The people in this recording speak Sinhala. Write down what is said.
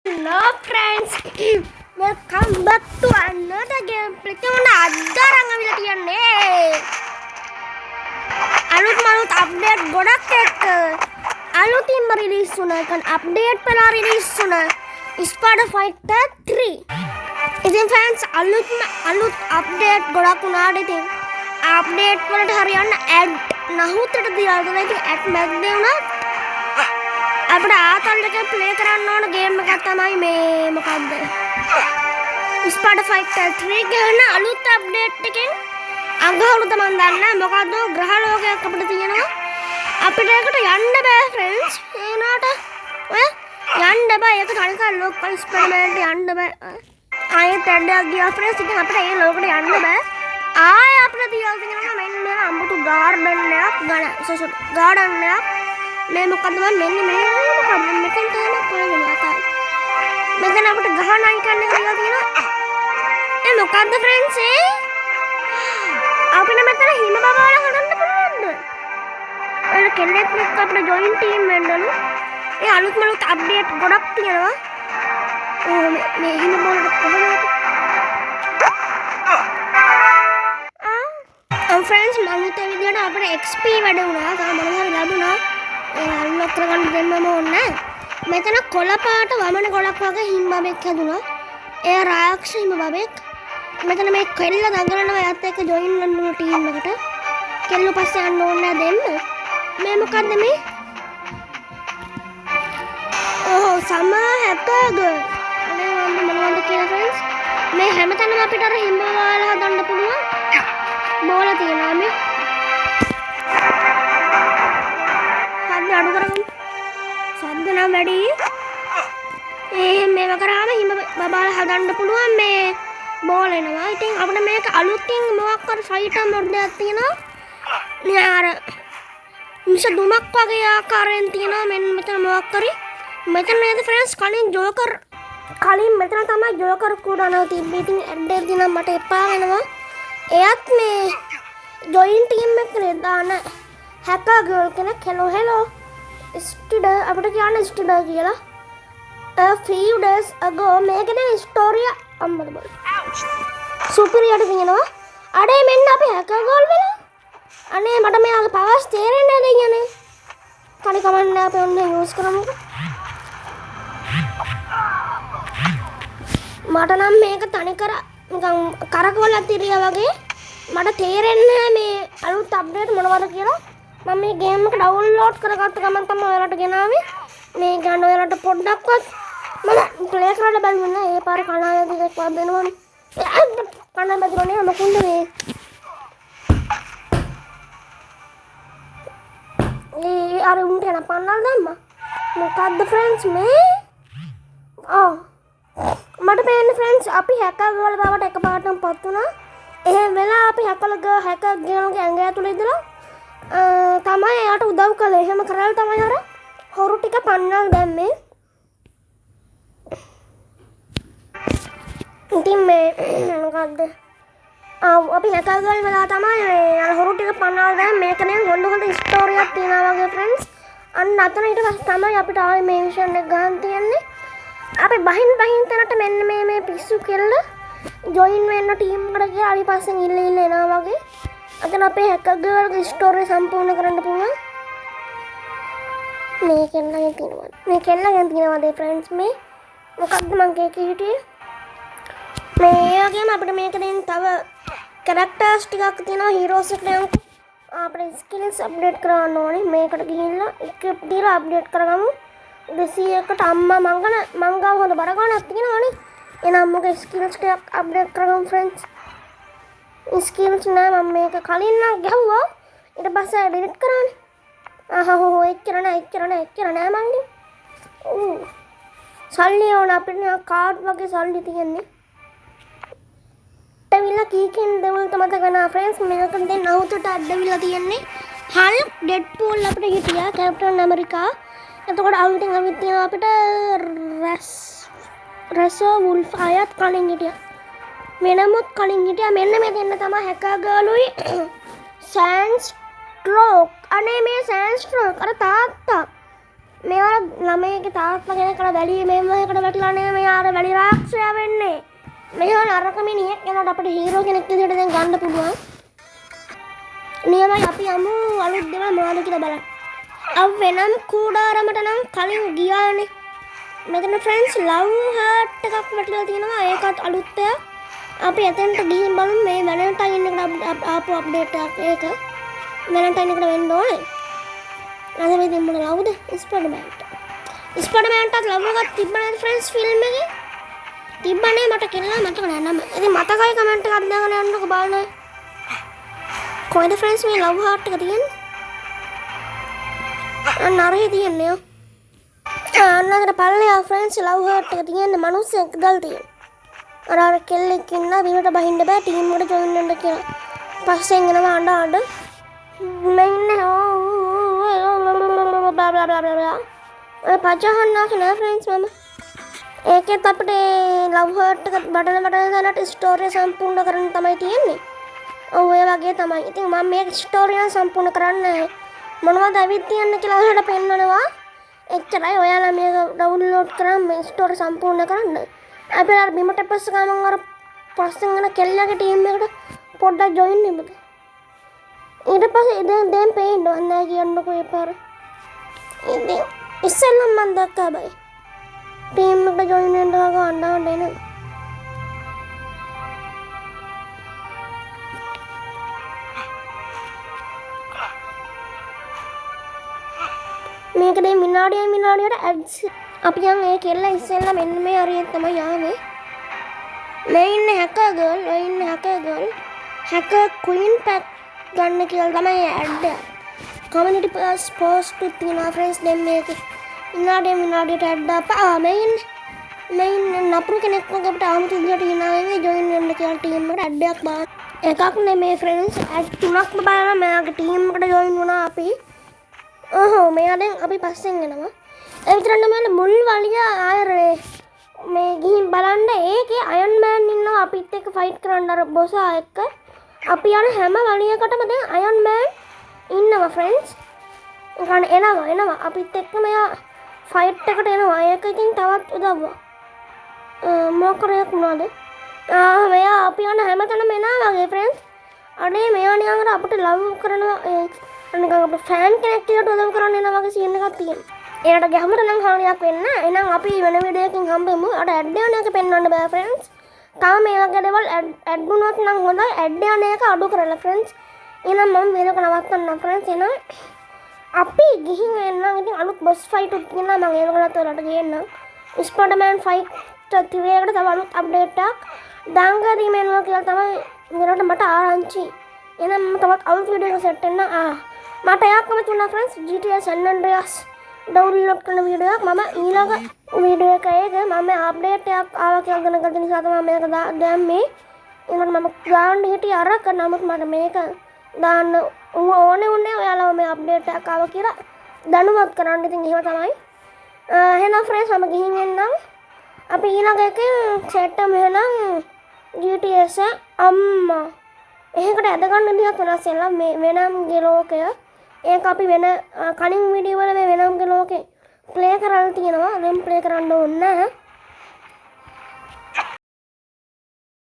Hello friends, welcome back to another gameplay. Ada orang ngambil tianne. Alut update godak ek. Alut tim release suna kan update pernah release suna. Spider Fighter 3. Izin fans alut update godak kunade tim. Update වලට හරියන්න add නහුතට දියල්ද නැති add මැක් දෙවුණා. අපිට ආතල් එකේ ප්ලේ කරන්න ඕන ගේම් එකක් තමයි මේ මොකක්ද Spider Fighter 3 ගන්න අලුත් අප්ඩේට් එකෙන් අඟහරුද මන් දන්නේ මොකද්ද ග්‍රහ ලෝකයක් අපිට තියෙනවා අපිට ඒකට යන්න බෑ ෆ්‍රෙන්ඩ්ස් ඒනාට ඔය යන්න බෑ ඒක තනිකර ලෝකල් එක්ස්පෙරිමන්ට් යන්න බෑ ආයෙත් ඇඩ්ඩක් ගියා ෆ්‍රෙන්ඩ්ස් ඉතින් අපිට ඒ ලෝකෙට යන්න බෑ ආයෙ අපිට තියලා තියෙනවා මෙන්න මේ අඹුතු ගාඩන් එකක් ගාඩන් එකක් मैं मुकदमा मैंने मैं मुकदमा में कौन था ना पूरा मिला था मैं कहना अपने गहन नहीं करने का दिया थी ना ये मुकदमा फ्रेंड्स है आपने मैं तेरा हिमा बाबा वाला खाना नहीं पड़ा और किन्ने अपने जॉइंट टीम में डालो ये आलूत मलूत अपडेट गोड़क थी ना मैं हिमा बाबा को फ्रेंड्स मालूम तो विदिया ना अपने एक्सपी वाले उन्हें कहाँ बड़ा लाभ ना අල්ලතර ගන්න දෙන්නම ඕනේ. මෙතන කොළ පාට වමන ගොඩක් වගේ හිම්බබෙක් හැදුනා. ඒ රාක්ෂ හිම්බබෙක්. මෙතන මේ කෙල්ල දඟලනවා එයාත් එක්ක ජොයින් වෙන්න ඕන ටීම් එකට. කෙල්ල පස්සේ යන්න ඕනේ දෙන්න. මේ මොකද්ද මේ? ඕ සමා හැකර්ග. අනේ මොනවද කියලා ෆ්‍රෙන්ඩ්ස්. මේ හැමතැනම අපිට අර හිම්බබාලා හදන්න පුළුවන්. බෝල තියනවා මේ. අඩු කරගමු සද්ද නම් වැඩි මේව කරාම හිම බබාලා හදන්න පුළුවන් මේ බෝල් එනවා ඉතින් අපිට මේක අලුතින් මොකක් කර ෆයිටර් මොඩ් එකක් තියෙනවා මේ අර මිස දුමක් වගේ ආකාරයෙන් තියෙනවා මෙන්න මෙතන මොකක් කරි මෙතන නේද ෆ්‍රෙන්ඩ්ස් කලින් මෙතන තමයි ජෝකර් කුඩානවා තිබ්බේ ඉතින් ඇඩ් එක දිනම් මට එපා වෙනවා එයත් මේ ජොයින් ටීම් එකේ දාන හැකර් ගර්ල් කෙනෙක් hello ස්ටිඩර් අපිට කියන්න ස්ටිඩර් කියලා a few days ago මේකේ ස්ටෝරිය අම්මද බල සුපිරියට තියෙනවා අඩේ මෙන්න අපි හැකර් ගර්ල් වෙලා අනේ මට මෙයාගේ පවර්ස් තේරෙන්නේ නැහැ දෙයියනේ කණි කමන්නේ අපි ඔන්න යූස් කරමුකෝ මට නම් මේක තනිකර නිකන් කරකවලා තිරියා වගේ මට තේරෙන්නේ නැහැ මේ අලුත් අප්ඩේට් මොනවද කියලා මම මේ ගේම් එක ඩවුන්ලෝඩ් කරගත්ත ගමන් තමයි ඔයාලට ගෙනාවේ මේ ගන්න ඔයාලට පොඩ්ඩක්වත් මම ප්ලේ කරලා බලන්න ඒ පාරේ කණාවේදී එකක් වත් දෙනවනේ කණාව බදිරෝනේ මොකුන්ද මේ ඒ අර උන්ට යන පන්නල් දැම්මා මොකද්ද ෆ්‍රෙන්ඩ්ස් මේ මට පේන්නේ ෆ්‍රෙන්ඩ්ස් අපි හැකර් ගර්ල් බවට එකපාරටම පත් වුණා එහෙම වෙලා අපි හැකර් ගර්ල්ගේ ඇඟ ඇතුලේ ඉඳලා තමයි එයාට උදව් කළේ. එහෙම කරලා තමයි අර හොරු ටික පන්නල් දැම්මේ. ඉතින් මේ මොකද්ද? අපි හැකර් ගර්ල් වෙලා තමයි අර හොරු ටික පන්නල් දැම්මේ. මේක නේ හොඳ ස්ටෝරියක් තියෙනවා වගේ ෆ්‍රෙන්ඩ්ස්. අන්න අතන ඊට පස්සේ තමයි අපිට ආයේ මේ මිෂන් එක ගන්න තියෙන්නේ. අපි බහින් තැනට මෙන්න මේ පිස්සු කෙල්ල ජොයින් වෙන්න ටීම් එකට ගියා. අපි පස්සෙන් ඉල්ල එනවා වගේ. අතන අපේ හැකර් ගර්ල්ගේ ස්ටෝරිය සම්පූර්ණ කරන්න පුළුවන් මේ කෙල්ලගෙන් තියෙනවද ෆ්‍රෙන්ඩ්ස් මේ මොකක්ද මං හිටියේ මේ වගේම අපිට මේකෙන් තව කැරක්ටර්ස් ටිකක් තියෙනවා හීරෝස් එකට අපේ ස්කිල්ස් අප්ඩේට් කරන්න ඕනේ මේකට ගිහිල්ලා එක්ක දීලා අප්ඩේට් කරගමු 200කට අම්මා මං ගාව හොඳ බර ගන්නක් තියෙනවනේ එහෙනම් මොකද ස්කිල්ස් ටිකක් අප්ඩේට් කරගමු ෆ්‍රෙන්ඩ්ස් ස්කිල්ස් නෑ මම මේක කලින් නම් ගැහුවා ඊට පස්සේ ඩිලීට් කරානේ එච්චර නෑ මංගේ සල්ලි ඕන අපිට කාඩ් වගේ සල්ලි තියෙන්නේ ඇඩවිලා කීකෙන් දෙවලට මතක නා ෆ්‍රෙන්ඩ්ස් මේක දැන් නවුතට ඇඩවිලා තියෙන්නේ හල්ක් ඩෙඩ්පූල් අපිට හිටියා කැප්ටන් ඇමරිකා එතකොට අලුතින් අවිත් තියෙනවා අපිට රැසෝ වුල්ෆ් අයත් කලින් හිටියා වෙනමුත් කලින් හිටියා මෙන්න මේ දෙන්න තමයි හැකර් ගර්ලුයි සෑන්ඩ්ස්ට්‍රෝක් අනේ මේ සෑන්ඩ්ස්ට්‍රෝක් අර තාත්තා මේවල ළමයිගේ තාත්තා කෙනෙක්ට වැලිය මේවකට වැටලා නේ මෙයාර වැලි රාක්ෂයා වෙන්නේ. මෙහෙම නරක මිනිහෙක් එනකොට අපිට හීරෝ කෙනෙක් විදිහට දැන් ගන්න පුළුවන්. නියමයි අපි යමු අලුත් දේවල් මොනවද කියලා බලන්න. අපි වෙනම කූඩාරමට නම් කලින් ගියානේ. මෙතන ෆ්‍රෙන්ඩ්ස් ලව් හાર્ට් එකක් වැටලා තියෙනවා. ඒකත් අලුත් දෙයක්. අපි එතනට ගිහින් බලමු මේ වැලන්ටයින් එකට ආපු අප්ඩේට් එකක්. ඒක වැලන්ටයින් එකට වෙන්න ඕනේ. අද මේ දෙන්න මොන ලව්ද? ස්පයිඩර්මෑන්ට. ස්පයිඩර්මෑන්ටත් ලව් එකක් තිබ්බනේ ෆ්‍රෙන්ඩ්ස් ෆිල්ම් එකේ. තිබ්බනේ මට කියලා මතක නෑ නම. ඉතින් මතකයි කමෙන්ට් එකක් දාගෙන යන්නකෝ බලන්න. කොයිද ෆ්‍රෙන්ඩ්ස් මේ ලව් හાર્ට් එක තියෙන්නේ? අන්නරේ තියෙන්නේ. අන්නකට පල්ලෙහා ෆ්‍රෙන්ඩ්ස් ලව් හાર્ට් එක තියෙන්නේ මිනිස්සෙක් ගල් තියෙන. අර කෙල්ලෙක් ඉන්න බිමට බහින්න බෑ ටීම් එකට ජොයින් වෙන්න කියලා. පස්සෙන් එනවා අඬ මේ ඉන්නේ ඔය පචහන්නාක නෑ ෆ්‍රෙන්ඩ්ස් මම. ඒකෙත් අපිට ලව් හાર્ට් එක බඩන දැනට ස්ටෝරිය සම්පූර්ණ කරන්න තමයි තියෙන්නේ. ඔව් ඔය වගේ තමයි. ඉතින් මම මේ ස්ටෝරිය සම්පූර්ණ කරන්නේ මොනවද ඇවිත් තියන්නේ කියලා ඔයාලට පෙන්නනවා. එච්චරයි. ඔයාලා මේක ඩවුන්ලෝඩ් කරන් මේ ස්ටෝරි සම්පූර්ණ කරන්න. අපි අර බිමට පස්ස ගමන් අර පස්සෙන් යන කෙල්ලගේ ටීම් එකට පොඩ්ඩක් ජොයින් වෙමු. ඊට පස්සේ දැන් පේන්න නැහැ කියන්නකෝ ඒ පාර. ඉතින් ඉස්සෙල්ලම මම දැක්කා බයි. ටීම් එකට ජොයින් වෙන්න ගන්න එන. මේක දැන් විනාඩියට ඇඩ්ස් අපි යන් ඒ කෙල්ල ඉස්සෙල්ලා මෙන්න මේ හරියට තමයි ආවේ. මේ ඉන්නේ හැකර් ගර්ල්, ඔය ඉන්නේ hacker girl. Hacker queen pack ගන්න කියලා තමයි ඇඩ් එක. කමියුනිටි පෝස්ට් තියෙනවා ෆ්‍රෙන්ඩ්ස් දැන් මේක. විනාඩියට ඇඩ් දාපා මේ ඉන්නේ නපුරු කෙනෙක් වගේ අපිට ආමුතු විදියට හිනාවේ ජොයින් වෙන්න කියලා ටීම් එකට ඇඩ් එකක් දාන්න. එකක් නෙමේ ෆ්‍රෙන්ඩ්ස් ඇඩ් තුනක්ම බලලා මෙයාගේ ටීම් එකට ජොයින් වුණා අපි. මෙයා දැන් අපි පස්සෙන් එනවා. ඒ විතර නෙමෙයි මුල් වලිය ආයරේ මේ ගිහින් බලන්න ඒකේ අයන් මෑන් ඉන්නවා අපිත් එක්ක ෆයිට් කරන්න අර බොසා එක්ක. අපි යන හැම වලියකටම දැන් අයන් මෑන් ඉන්නවා ෆ්‍රෙන්ඩ්ස්. ගන්න එනවා අපිත් එක්ක මෙයා ෆයිට් එකට එනවා. ඒක ඉතින් තවත් උදව්වක්. මොකරයක් වුණාද? මෙයා අපි යන හැමතැනම එනවා වගේ ෆ්‍රෙන්ඩ්ස්. අනේ මෙයා නිකන් අපිට ලව් කරනවා නිකන් අපේ ෆෑන් කෙනෙක් කියලා උදව් කරන්න එනවා වගේ සීන් එකක් තියෙනවා. ඒකට ගැහුමට නම් හානියක් වෙන්නේ නැහැ. එහෙනම් අපි වෙන වීඩියෝ එකකින් හම්බෙමු. අර ඇඩ් යන එක පෙන්වන්න බෑ ෆ්‍රෙන්ඩ්ස්. තාම මේ වගේ දේවල් ඇඩ් වුණොත් නම් හොඳයි. ඇඩ් යන එක අඩු කරලා ෆ්‍රෙන්ඩ්ස්. එහෙනම් මම වීඩියෝ එක නවත්තන්නම් ෆ්‍රෙන්ඩ්ස්. එහෙනම් අපි ගිහින් එන්නම්. ඉතින් අලුත් බොස් ෆයිට් එකක් තියෙනවා මම ඒකට ඔයාලට ගේන්නම්. ස්පයිඩර්මෑන් ෆයිට් 3 එකට තව අලුත් අප්ඩේට් එකක් දාංගරි මෙන්නවා කියලා තමයි මෙරට මට ආරංචි. එහෙනම් මම තවත් අලුත් වීඩියෝ එකක් සෙට් වෙන්න මට එකක් කැමති වුණා friends GTA San Andreas download කරන වීඩියෝ එකක් මම ඊළඟ වීඩියෝ එකේ මම අප්ඩේට් එකක් ආවා කියලා දැනගත්ත නිසා තමයි මේක දැම්මේ. ඒකට මම ගාන්න හිටියේ අරක නමුත් මට මේක දාන්න ඕනේ උන්නේ ඔයාලව මේ අප්ඩේට් එකක් ආවා කියලා දැනුවත් කරන්න. ඉතින් එහෙම තමයි. එහෙනම් ෆ්‍රෙන්ඩ්ස් මම ගිහින් එන්නම්. අපි ඊළඟ එකෙන් සෙට් වෙමු. එහෙනම් GTS අම්මා එහෙකට ඇදගන්න විදිහක් වෙනස් වෙනවා මේ වෙනම්ගේ ලෝකය. ඒක අපි වෙන කලින් වීඩියෝ වල මේ වෙනම්ගේ ලෝකේ ප්ලේ කරලා තියෙනවා. දැන් ප්ලේ කරන්න ඕනේ නැහැ.